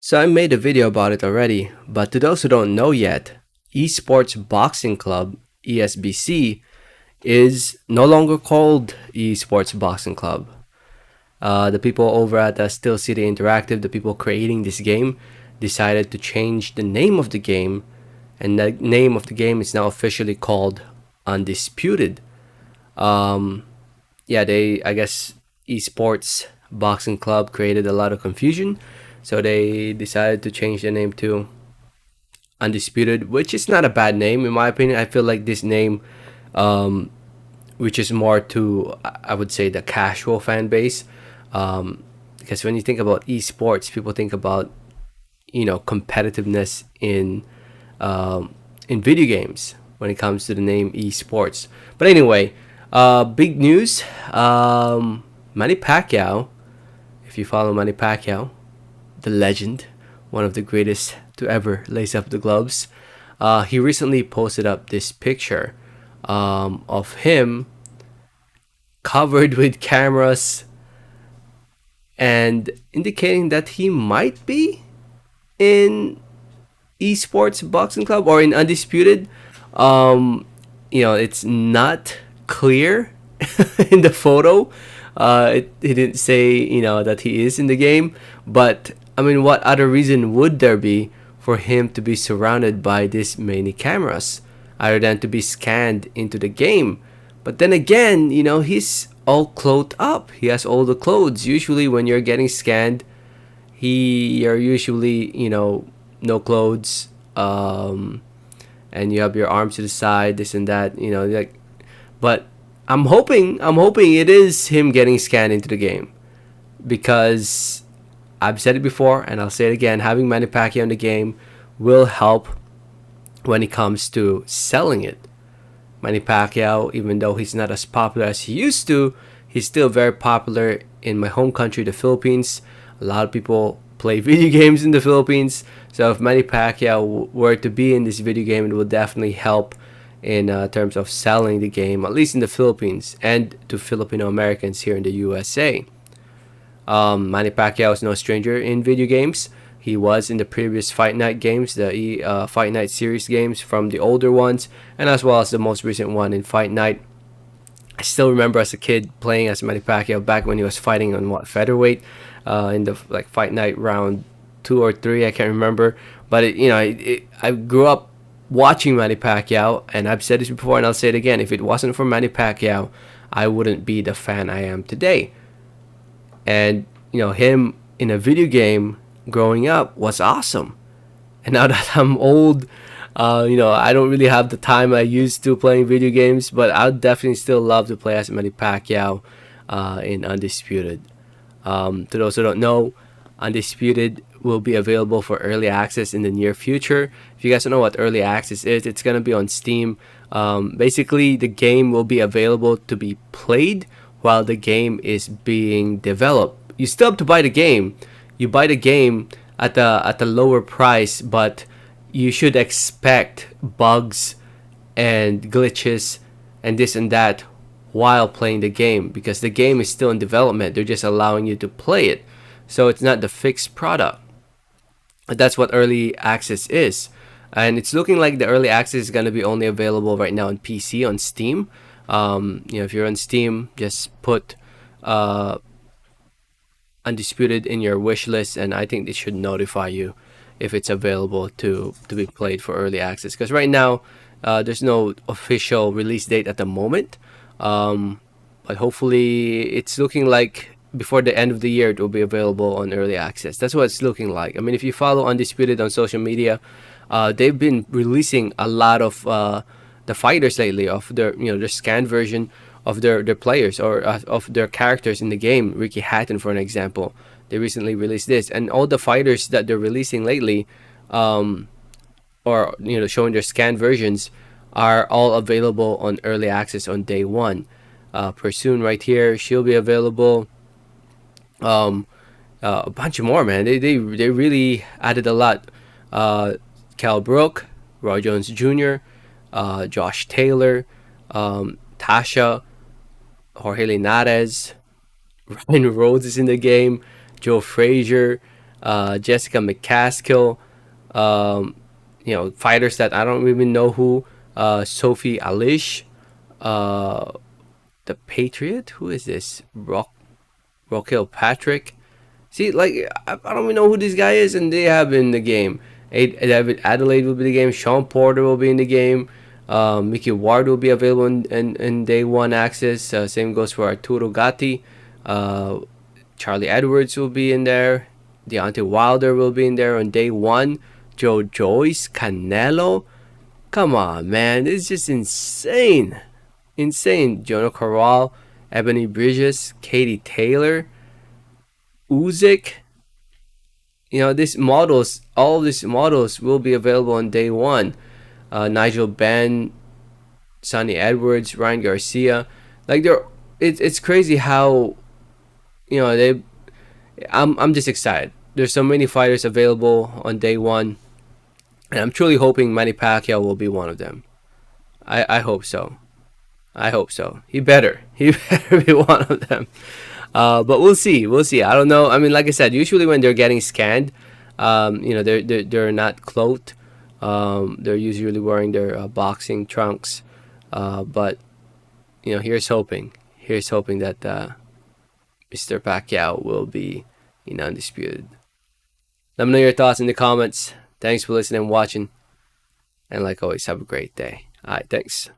So I made a video about it already, but to those who don't know yet, Esports Boxing Club, ESBC, is no longer called Esports Boxing Club. The people over at Steel City Interactive, the people creating this game, decided to change the name of the game, and the name of the game is now officially called Undisputed. Um, yeah, I guess Esports Boxing Club created a lot of confusion, so they decided to change the name to Undisputed, which is not a bad name in my opinion. I feel like this name, um, which is more to I would say the casual fan base, because when you think about esports, people think about competitiveness in video games when it comes to the name esports. But anyway, big news. Manny Pacquiao, if you follow Manny Pacquiao, the legend, one of the greatest to ever lace up the gloves. He recently posted up this picture of him covered with cameras and indicating that he might be in esports boxing club or in undisputed. It's not clear in the photo. He didn't say that he is in the game, but I mean, what other reason would there be for him to be surrounded by this many cameras other than to be scanned into the game? But then again, he's all clothed up. He has all the clothes. Usually, when you're getting scanned, you're usually no clothes, and you have your arms to the side, this and that, like. But I'm hoping it is him getting scanned into the game, because I've said it before and I'll say it again. Having Manny Pacquiao in the game will help when it comes to selling it. Manny Pacquiao, even though he's not as popular as he used to, he's still very popular in my home country, the Philippines. A lot of people play video games in the Philippines. So if Manny Pacquiao were to be in this video game, it would definitely help in terms of selling the game, at least in the Philippines, and to Filipino Americans here in the USA. Manny Pacquiao is no stranger in video games. He was in the previous Fight Night games, the Fight Night series games from the older ones, and as well as the most recent one in Fight Night. I still remember as a kid playing as Manny Pacquiao back when he was fighting on featherweight, in the like Fight Night round 2 or 3, I can't remember. But I grew up watching Manny Pacquiao, and I've said this before and I'll say it again. If it wasn't for Manny Pacquiao, I wouldn't be the fan I am today. And him in a video game growing up was awesome. And now that I'm old, I don't really have the time I used to playing video games, but I'd definitely still love to play as Manny Pacquiao in Undisputed. To those who don't know, Undisputed will be available for early access in the near future. If you guys don't know what early access is, it's going to be on Steam. Basically, the game will be available to be played while the game is being developed. You still have to buy the game. You buy the game at the lower price, but you should expect bugs and glitches and this and that while playing the game, because the game is still in development. They're just allowing you to play it, so it's not the fixed product. That's what early access is, and it's looking like the early access is going to be only available right now on PC on Steam. If you're on Steam, just put Undisputed in your wish list, and I think it should notify you if it's available to be played for early access. Because right now, there's no official release date at the moment, but hopefully it's looking like before the end of the year it will be available on early access. That's what it's looking like. I mean, if you follow Undisputed on social media, they've been releasing a lot of the fighters lately, of their scanned version of their players, or of their characters in the game. Ricky Hatton, for an example, they recently released this, and all the fighters that they're releasing lately, or showing their scanned versions, are all available on early access on day one. Pursoon right here, she'll be available. A bunch more, man. They really added a lot. Cal Brook, Roy Jones Jr., Josh Taylor, Tasha, Jorge Linares, Ryan Rhodes is in the game, Joe Frazier, Jessica McCaskill, um, fighters that I don't even know who. Sophie Alish, uh, the Patriot. Who is this? Rockhill Patrick. See, like I don't even know who this guy is, and they have in the game. David Adelaide will be in the game. Sean Porter will be in the game. Mickey Ward will be available in day one access. Same goes for Arturo Gatti. Uh, Charlie Edwards will be in there. Deontay Wilder will be in there on day one. Joe Joyce, Canelo. Come on, man. It's just insane. Insane. Jonah Corral, Ebony Bridges, Katie Taylor, Usyk. These models, all these models will be available on day one. Nigel Benn, Sonny Edwards, Ryan Garcia. Like it's crazy how they. I'm just excited. There's so many fighters available on day one, and I'm truly hoping Manny Pacquiao will be one of them. I hope so. I hope so. He better. He better be one of them. But we'll see. We'll see. I don't know. I mean, like I said, usually when they're getting scanned, they're not clothed. They're usually wearing their boxing trunks. But here's hoping. Here's hoping that Mr. Pacquiao will be undisputed. Let me know your thoughts in the comments. Thanks for listening and watching. And like always, have a great day. All right, thanks.